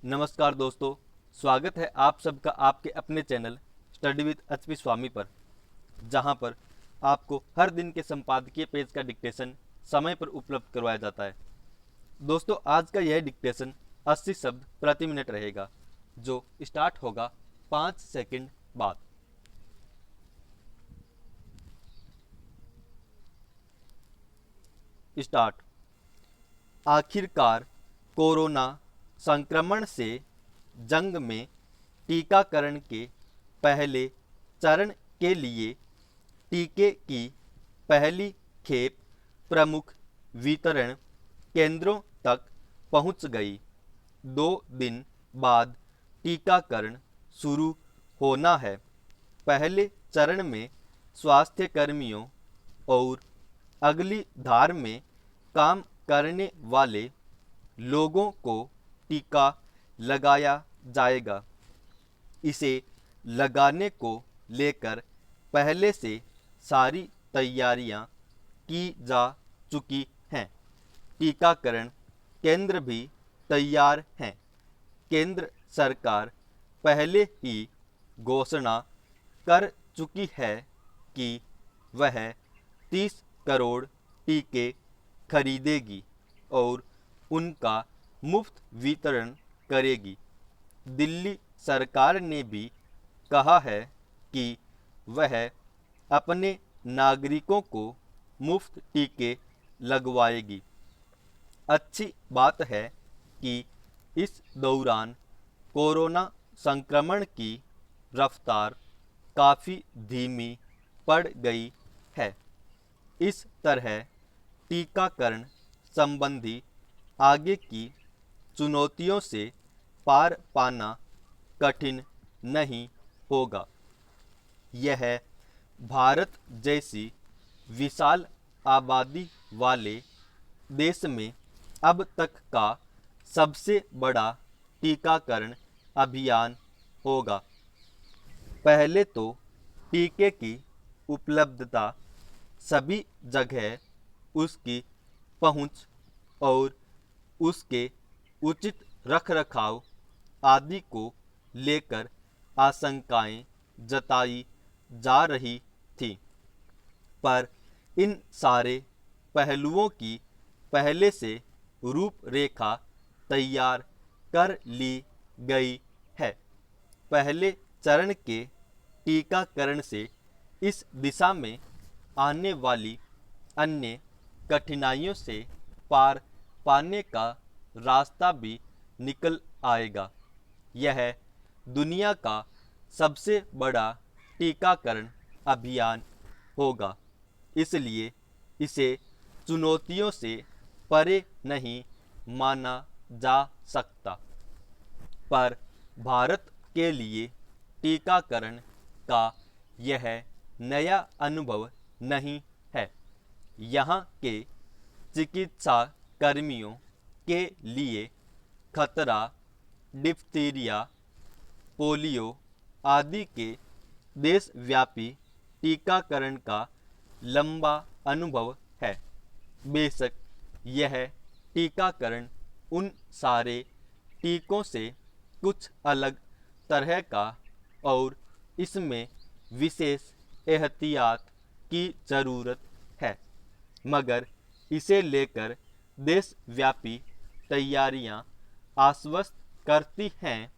नमस्कार दोस्तों, स्वागत है आप सबका आपके अपने चैनल स्टडी विद एचपी स्वामी पर, जहां पर आपको हर दिन के संपादकीय पेज का डिक्टेशन समय पर उपलब्ध करवाया जाता है। दोस्तों, आज का यह डिक्टेशन 80 शब्द प्रति मिनट रहेगा, जो स्टार्ट होगा 5 सेकंड बाद। स्टार्ट। आखिरकार कोरोना संक्रमण से जंग में टीकाकरण के पहले चरण के लिए टीके की पहली खेप प्रमुख वितरण केंद्रों तक पहुंच गई। 2 दिन बाद टीकाकरण शुरू होना है। पहले चरण में स्वास्थ्य कर्मियों और अगली धार में काम करने वाले लोगों को टीका लगाया जाएगा। इसे लगाने को लेकर पहले से सारी तैयारियां की जा चुकी हैं। टीकाकरण केंद्र भी तैयार हैं। केंद्र सरकार पहले ही घोषणा कर चुकी है कि वह 30 करोड़ टीके खरीदेगी और उनका मुफ्त वितरण करेगी। दिल्ली सरकार ने भी कहा है कि वह अपने नागरिकों को मुफ्त टीके लगवाएगी। अच्छी बात है कि इस दौरान कोरोना संक्रमण की रफ्तार काफ़ी धीमी पड़ गई है। इस तरह टीकाकरण संबंधी आगे की चुनौतियों से पार पाना कठिन नहीं होगा। यह भारत जैसी विशाल आबादी वाले देश में अब तक का सबसे बड़ा टीकाकरण अभियान होगा। पहले तो टीके की उपलब्धता, सभी जगह उसकी पहुंच और उसके उचित रखरखाव आदि को लेकर आशंकाएं जताई जा रही थी, पर इन सारे पहलुओं की पहले से रूपरेखा तैयार कर ली गई है। पहले चरण के टीकाकरण से इस दिशा में आने वाली अन्य कठिनाइयों से पार पाने का रास्ता भी निकल आएगा। यह दुनिया का सबसे बड़ा टीकाकरण अभियान होगा, इसलिए इसे चुनौतियों से परे नहीं माना जा सकता। पर भारत के लिए टीकाकरण का यह नया अनुभव नहीं है। यहाँ के चिकित्सा कर्मियों के लिए खतरा डिप्थीरिया, पोलियो आदि के देशव्यापी टीकाकरण का लंबा अनुभव है। बेशक यह टीकाकरण उन सारे टीकों से कुछ अलग तरह का और इसमें विशेष एहतियात की ज़रूरत है, मगर इसे लेकर देशव्यापी तैयारियां आश्वस्त करती हैं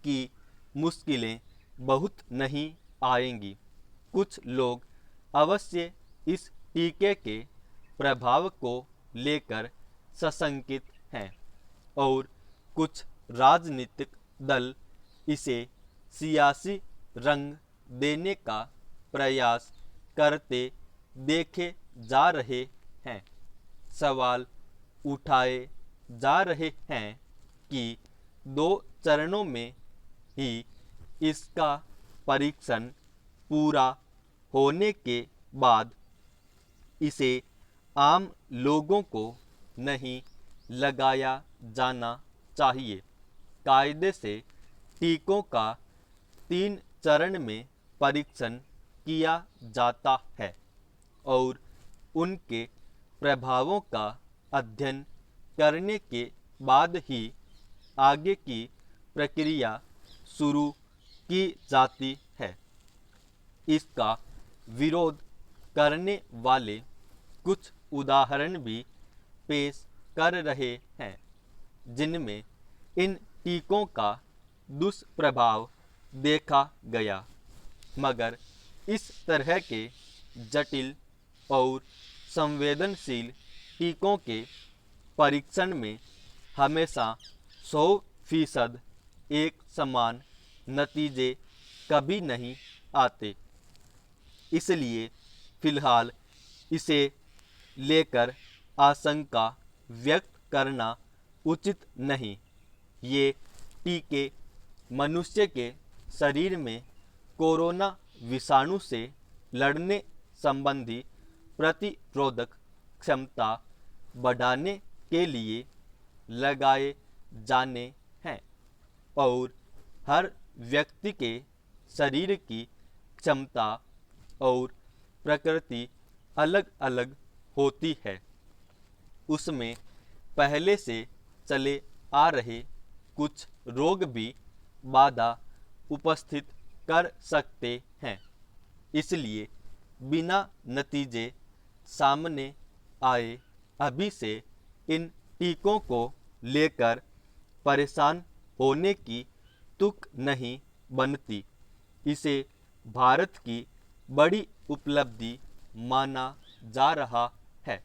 कि मुश्किलें बहुत नहीं आएंगी। कुछ लोग अवश्य इस टीके के प्रभाव को लेकर सशंकित हैं और कुछ राजनीतिक दल इसे सियासी रंग देने का प्रयास करते देखे जा रहे हैं। सवाल उठाए जा रहे हैं कि 2 चरणों में ही इसका परीक्षण पूरा होने के बाद इसे आम लोगों को नहीं लगाया जाना चाहिए। कायदे से टीकों का 3 चरण में परीक्षण किया जाता है और उनके प्रभावों का अध्ययन करने के बाद ही आगे की प्रक्रिया शुरू की जाती है। इसका विरोध करने वाले कुछ उदाहरण भी पेश कर रहे हैं, जिनमें इन टीकों का दुष्प्रभाव देखा गया, मगर इस तरह के जटिल और संवेदनशील टीकों के परीक्षण में हमेशा 100% एक समान नतीजे कभी नहीं आते। इसलिए फिलहाल इसे लेकर आशंका व्यक्त करना उचित नहीं। ये टीके मनुष्य के शरीर में कोरोना विषाणु से लड़ने संबंधी प्रतिरोधक क्षमता बढ़ाने के लिए लगाए जाने हैं और हर व्यक्ति के शरीर की क्षमता और प्रकृति अलग अलग होती है। उसमें पहले से चले आ रहे कुछ रोग भी बाधा उपस्थित कर सकते हैं। इसलिए बिना नतीजे सामने आए अभी से इन टीकों को लेकर परेशान होने की तुक नहीं बनती। इसे भारत की बड़ी उपलब्धि माना जा रहा है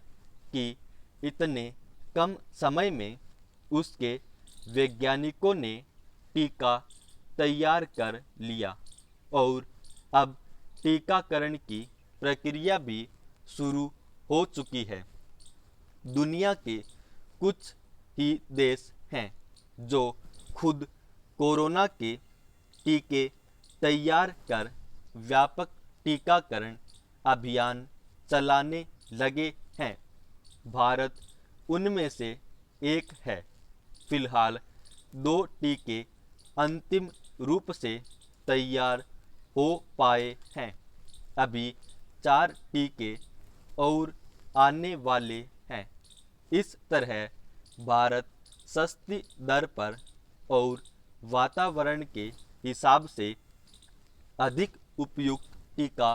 कि इतने कम समय में उसके वैज्ञानिकों ने टीका तैयार कर लिया और अब टीकाकरण की प्रक्रिया भी शुरू हो चुकी है। दुनिया के कुछ ही देश हैं जो खुद कोरोना के टीके तैयार कर व्यापक टीकाकरण अभियान चलाने लगे हैं। भारत उनमें से एक है। फिलहाल 2 टीके अंतिम रूप से तैयार हो पाए हैं। अभी 4 टीके और आने वाले हैं। इस तरह भारत सस्ती दर पर और वातावरण के हिसाब से अधिक उपयुक्त टीका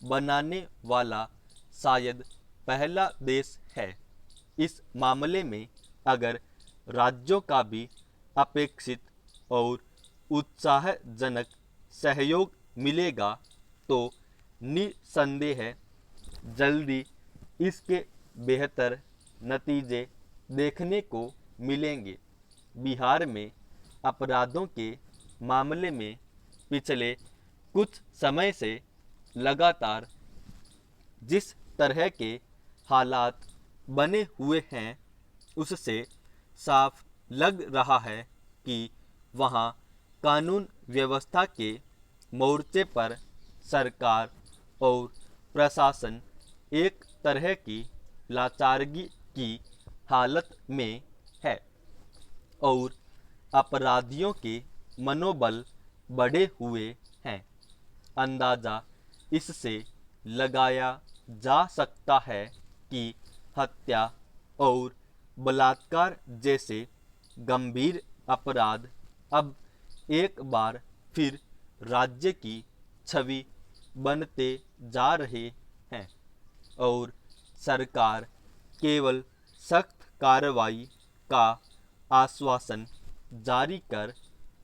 बनाने वाला शायद पहला देश है। इस मामले में अगर राज्यों का भी अपेक्षित और उत्साहजनक सहयोग मिलेगा तो निसंदेह जल्दी इसके बेहतर नतीजे देखने को मिलेंगे। बिहार में अपराधों के मामले में पिछले कुछ समय से लगातार जिस तरह के हालात बने हुए हैं, उससे साफ लग रहा है कि वहाँ कानून व्यवस्था के मोर्चे पर सरकार और प्रशासन एक तरह की लाचारगी की हालत में है और अपराधियों के मनोबल बढ़े हुए हैं। अंदाजा इससे लगाया जा सकता है कि हत्या और बलात्कार जैसे गंभीर अपराध अब एक बार फिर राज्य की छवि बनते जा रहे हैं और सरकार केवल सख्त कार्रवाई का आश्वासन जारी कर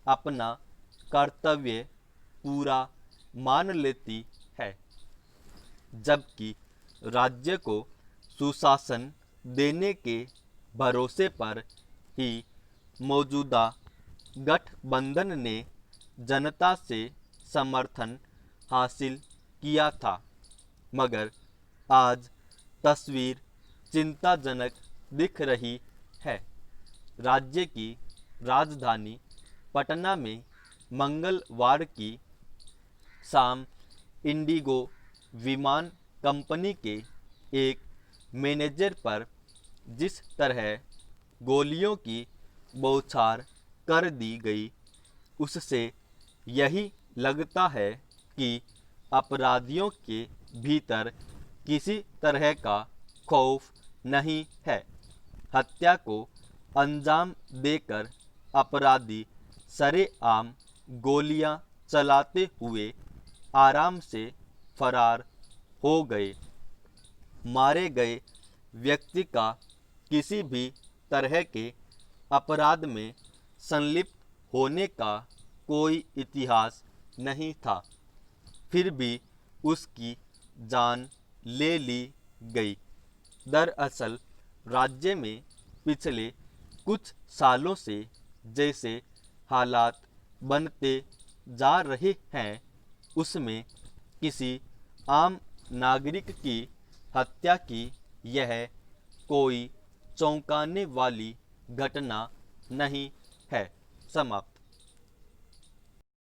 अपना कर्तव्य पूरा मान लेती है, जबकि राज्य को सुशासन देने के भरोसे पर ही मौजूदा गठबंधन ने जनता से समर्थन हासिल किया था। मगर आज तस्वीर चिंताजनक दिख रही है। राज्य की राजधानी पटना में मंगलवार की शाम इंडिगो विमान कंपनी के एक मैनेजर पर जिस तरह गोलियों की बौछार कर दी गई, उससे यही लगता है कि अपराधियों के भीतर किसी तरह का खौफ नहीं है। हत्या को अंजाम देकर अपराधी सरेआम गोलियां चलाते हुए आराम से फरार हो गए। मारे गए व्यक्ति का किसी भी तरह के अपराध में संलिप्त होने का कोई इतिहास नहीं था, फिर भी उसकी जान ले ली गई। दरअसल राज्य में पिछले कुछ सालों से जैसे हालात बनते जा रहे हैं, उसमें किसी आम नागरिक की हत्या की यह कोई चौंकाने वाली घटना नहीं है। समाप्त।